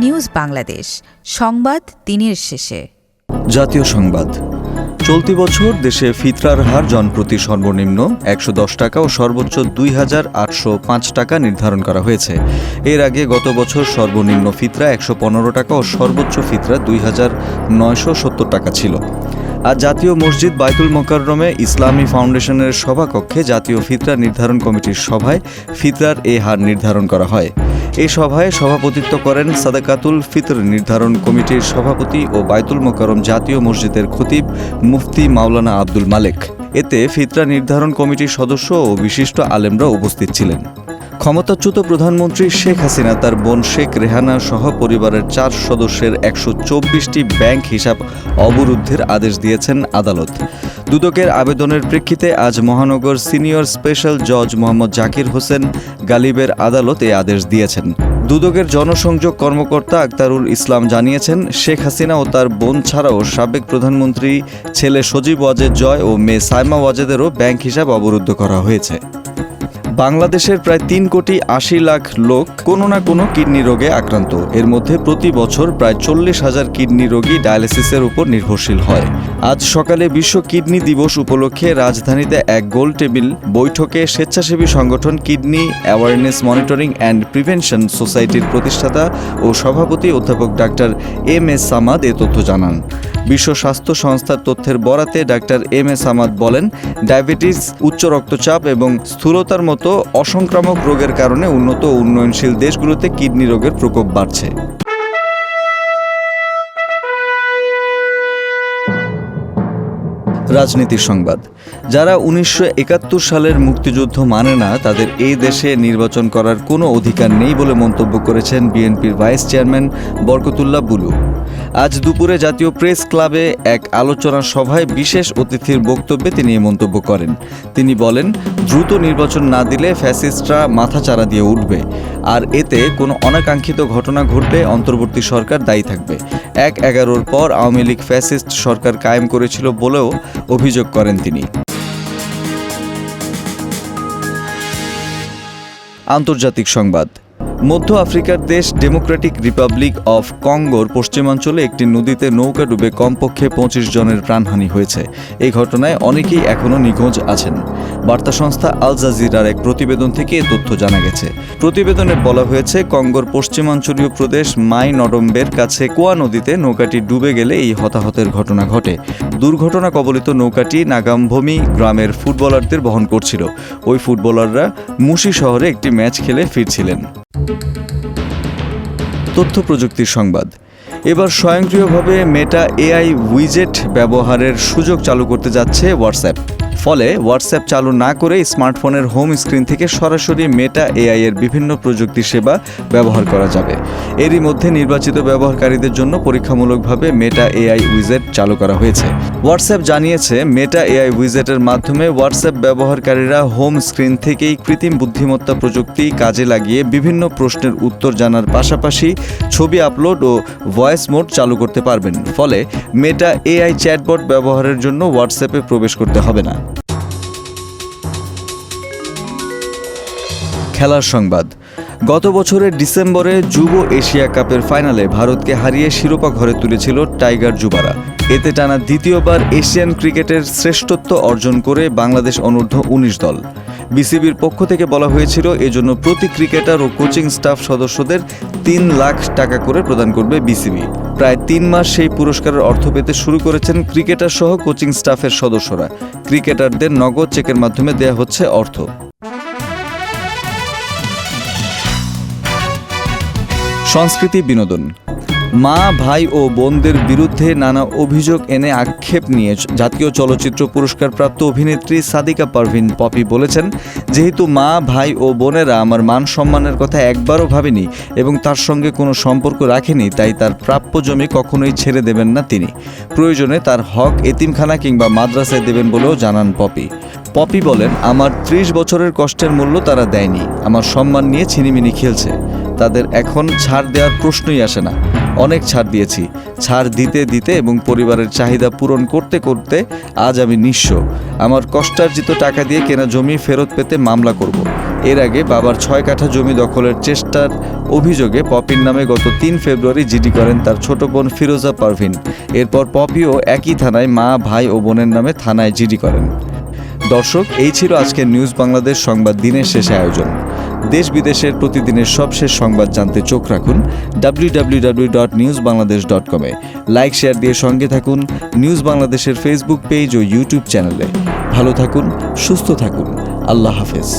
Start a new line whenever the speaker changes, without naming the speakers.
News Bangladesh, সংবাদ দিনের শেষে।
জাতীয় সংবাদ। চলতি বছর দেশে ফিতরার হার জনপ্রতি সর্বনিম্ন ১১০ টাকা ও সর্বোচ্চ ২,৮০৫ টাকা নির্ধারণ করা হয়েছে। এর আগে গত বছর সর্বনিম্ন ফিতরা ১১৫ টাকা ও সর্বোচ্চ ফিতরা ২,৯৭০ টাকা ছিল। আজ জাতীয় মসজিদ বায়তুল মোকাররমে ইসলামী ফাউন্ডেশনের সভাকক্ষে জাতীয় ফিতরা নির্ধারণ কমিটির সভায় ফিতরার এ হার নির্ধারণ করা হয়। এই সভায় সভাপতিত্ব করেন সাদাকাতুল ফিতর নির্ধারণ কমিটির সভাপতি ও বায়তুল মোকাররম জাতীয় মসজিদের খতিব মুফতি মাওলানা আব্দুল মালেক। এতে ফিতরা নির্ধারণ কমিটির সদস্য ও বিশিষ্ট আলেমরা উপস্থিত ছিলেন। ক্ষমতাচ্যুত প্রধানমন্ত্রী শেখ হাসিনা তার বোন শেখ রেহানা সহ পরিবারের ৪ সদস্যের ১২৪টি ব্যাংক হিসাব অবরুদ্ধের আদেশ দিয়েছেন আদালত। দুদকের আবেদনের প্রেক্ষিতে আজ মহানগর সিনিয়র স্পেশাল জজ মোহাম্মদ জাকির হোসেন গালিবের আদালত এ আদেশ দিয়েছেন। দুদকের জনসংযোগ কর্মকর্তা আক্তারুল ইসলাম জানিয়েছেন, শেখ হাসিনা ও তার বোন ছাড়াও সাবেক প্রধানমন্ত্রী ছেলে সজীব ওয়াজেদ জয় ও মেয়ে সাইমা ওয়াজেদেরও ব্যাংক হিসাব অবরুদ্ধ করা হয়েছে। বাংলাদেশের প্রায় ৩,৮০,০০,০০০ লোক কোনো না কোনো কিডনি রোগে আক্রান্ত। এর মধ্যে প্রতি বছর প্রায় ৪০,০০০ কিডনি রোগী ডায়ালিসিসের উপর নির্ভরশীল হয়। আজ সকালে বিশ্ব কিডনি দিবস উপলক্ষে রাজধানীতে এক গোল টেবিল বৈঠকে স্বেচ্ছাসেবী সংগঠন kidney awareness monitoring and prevention সোসাইটির প্রতিষ্ঠাতা ও সভাপতি অধ্যাপক ডাক্তার এম.এ. সামাদ এ তথ্য জানান। বিশ্ব স্বাস্থ্য সংস্থার তথ্যের বরাতে ডাক্তার এম.এ. সামাদ বলেন, ডায়াবেটিস, উচ্চ রক্তচাপ এবং স্থূলতার মতো অসংক্রামক রোগের কারণে উন্নত ও উন্নয়নশীল দেশগুলোতে কিডনি রোগের প্রকোপ বাড়ছে। রাজনীতির সংবাদ। যারা ১৯৭১ সালের মুক্তিযুদ্ধ মানে না, তাদের এই দেশে নির্বাচন করার কোনো অধিকার নেই বলে মন্তব্য করেছেন বিএনপির ভাইস চেয়ারম্যান বরকতুল্লাহ বুলু। আজ দুপুরে জাতীয় প্রেস ক্লাবে এক আলোচনা সভায় বিশেষ অতিথির বক্তব্যে তিনি এই মন্তব্য করেন। তিনি বলেন, দ্রুত নির্বাচন না দিলে ফ্যাসিস্টরা মাথাচাড়া দিয়ে উঠবে, আর এতে কোনো অনাকাঙ্ক্ষিত ঘটনা ঘটলে অন্তর্বর্তী সরকার দায়ী থাকবে। ১/১১-র পর আওয়ামী লীগ ফ্যাসিস্ট সরকার কায়েম করেছিল বলেও অভিযোগ করেন তিনি। আন্তর্জাতিক সংবাদ। মধ্য আফ্রিকার দেশ ডেমোক্রেটিক রিপাবলিক অফ কঙ্গোর পশ্চিমাঞ্চলে একটি নদীতে নৌকা ডুবে কমপক্ষে ২৫ জনের প্রাণহানি হয়েছে। এই ঘটনায় অনেকেই এখনও নিখোঁজ আছেন। বার্তা সংস্থা আল জাজিরার এক প্রতিবেদন থেকে এ তথ্য জানা গেছে। প্রতিবেদনে বলা হয়েছে, কঙ্গোর পশ্চিমাঞ্চলীয় প্রদেশ মাই নডম্বের কাছে কোয়া নদীতে নৌকাটি ডুবে গেলে এই হতাহতের ঘটনা ঘটে। দুর্ঘটনা কবলিত নৌকাটি নাগামভূমি গ্রামের ফুটবলারদের বহন করছিল। ওই ফুটবলাররা মুশি শহরে একটি ম্যাচ খেলে ফিরছিলেন। তথ্য প্রযুক্তির সংবাদ। এবার স্বয়ংক্রিয়ভাবে মেটা এআই উইজেট ব্যবহারের সুযোগ চালু করতে যাচ্ছে হোয়াটসঅ্যাপ। ফলে হোয়াটসঅ্যাপ চালু না করে স্মার্টফোনের হোম স্ক্রিন থেকে সরাসরি মেটা এআই এর বিভিন্ন প্রযুক্তি সেবা ব্যবহার করা যাবে। এরই মধ্যে নির্বাচিত ব্যবহারকারীদের জন্য পরীক্ষামূলকভাবে মেটা এআই উইজেট চালু করা হয়েছে। হোয়াটসঅ্যাপ জানিয়েছে, মেটা এআই উইজেটের মাধ্যমে হোয়াটসঅ্যাপ ব্যবহারকারীরা হোম স্ক্রিন থেকেই কৃত্রিম বুদ্ধিমত্তা প্রযুক্তি কাজে লাগিয়ে বিভিন্ন প্রশ্নের উত্তর জানার পাশাপাশি ছবি আপলোড ও ভয়েস মোড চালু করতে পারবেন। ফলে মেটা এআই চ্যাটবট ব্যবহারের জন্য হোয়াটসঅ্যাপে প্রবেশ করতে হবে না। খেলার সংবাদ। গত বছরের ডিসেম্বরে যুব এশিয়া কাপের ফাইনালে ভারতকে হারিয়ে শিরোপা ঘরে তুলেছিল টাইগার যুবারা। এতে টানা দ্বিতীয়বার এশিয়ান ক্রিকেটের শ্রেষ্ঠত্ব অর্জন করে বাংলাদেশ অনূর্ধ্ব ১৯ দল। বিসিবির পক্ষ থেকে বলা হয়েছিল, এজন্য প্রতি ক্রিকেটার ও কোচিং স্টাফ সদস্যদের ৩ লাখ টাকা করে প্রদান করবে বিসিবি। প্রায় ৩ মাস সেই পুরস্কারের অর্থ পেতে শুরু করেছেন ক্রিকেটার সহ কোচিং স্টাফের সদস্যরা। ক্রিকেটারদের নগদ চেকের মাধ্যমে দেয়া হচ্ছে অর্থ। সংস্কৃতি বিনোদন। মা, ভাই ও বোনদের বিরুদ্ধে নানা অভিযোগ এনে আক্ষেপ নিয়ে জাতীয় চলচ্চিত্র পুরস্কারপ্রাপ্ত অভিনেত্রী সাদিকা পারভিন পপি বলেছেন, যেহেতু মা, ভাই ও বোনেরা আমার মান সম্মানের কথা একবারও ভাবেনি এবং তার সঙ্গে কোনো সম্পর্ক রাখেনি, তাই তার প্রাপ্য জমি কখনোই ছেড়ে দেবেন না তিনি। প্রয়োজনে তার হক এতিমখানা কিংবা মাদ্রাসায় দেবেন বলেও জানান পপি। পপি বলেন, আমার ৩০ বছরের কষ্টের মূল্য তারা দেয়নি। আমার সম্মান নিয়ে ছিনিমিনি খেলছে। তাদের এখন ছাড় দেওয়ার প্রশ্নই আসে না। অনেক ছাড় দিয়েছি। ছাড় দিতে দিতে এবং পরিবারের চাহিদা পূরণ করতে করতে আজ আমি নিঃস্ব। আমার কষ্টার্জিত টাকা দিয়ে কেনা জমি ফেরত পেতে মামলা করব। এর আগে বাবার 6 কাঠা জমি দখলের চেষ্টার অভিযোগে পপির নামে গত 3 ফেব্রুয়ারি জিডি করেন তার ছোট বোন ফিরোজা পারভিন। এরপর পপিও একই থানায় মা, ভাই ও বোনের নামে থানায় জিডি করেন। দর্শক, এই ছিল আজকের নিউজ বাংলাদেশ সংবাদ দিনের শেষে আয়োজন। দেশ বিদেশের প্রতিদিনের সবশেষ সংবাদ জানতে চোখ রাখুন www.newsbangladesh.com এ। লাইক শেয়ার দিয়ে সঙ্গে থাকুন নিউজ বাংলাদেশের ফেসবুক পেজ ও ইউটিউব চ্যানেলে। ভালো থাকুন, সুস্থ থাকুন। আল্লাহ হাফেজ।